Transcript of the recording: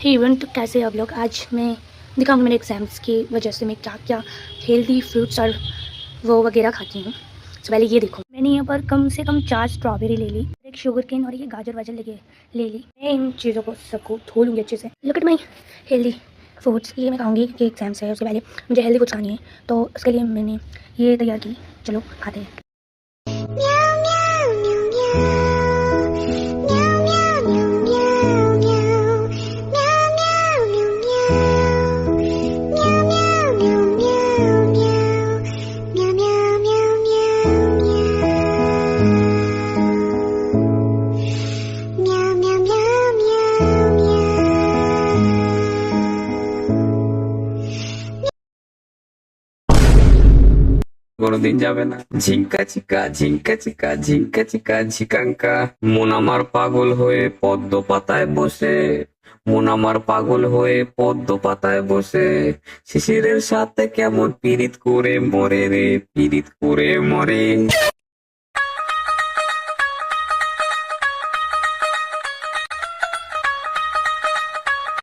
Event कैसे अब लोग आज मैं दिखाऊंगी मेरे एग्ज़ाम्स की वजह से मैं क्या क्या हेल्दी फ्रूट्स और वो वगैरह खाती हूँ। तो पहले ये देखो, मैंने यहाँ पर कम से कम 4 स्ट्रॉबेरी ले ली, एक शुगर केन और ये गाजर वाजर ले ली। मैं इन चीज़ों को सबको धो लूँगी अच्छे से। Look at my healthy foods, ये मैं खाऊंगी कि एग्जाम्स है उससे पहले मुझे हेल्दी फूड्स खानी है, तो उसके लिए मैंने ये तैयार की। चलो खाते हैं। কোনোদিন যাবে না। ঝিঙ্কা চিকা ঝিঙ্কা চিকা ঝিঙ্কা চিকা ঝিকাঙ্কা, মন আমার পাগল হয়ে পদ্ম পাতায় বসে, মন আমার পাগল হয়ে পদ্ম পাতায় বসে, শিশিরের সাথে কেমন পীড়িত করে মরে রে, পীড়িত করে মরে।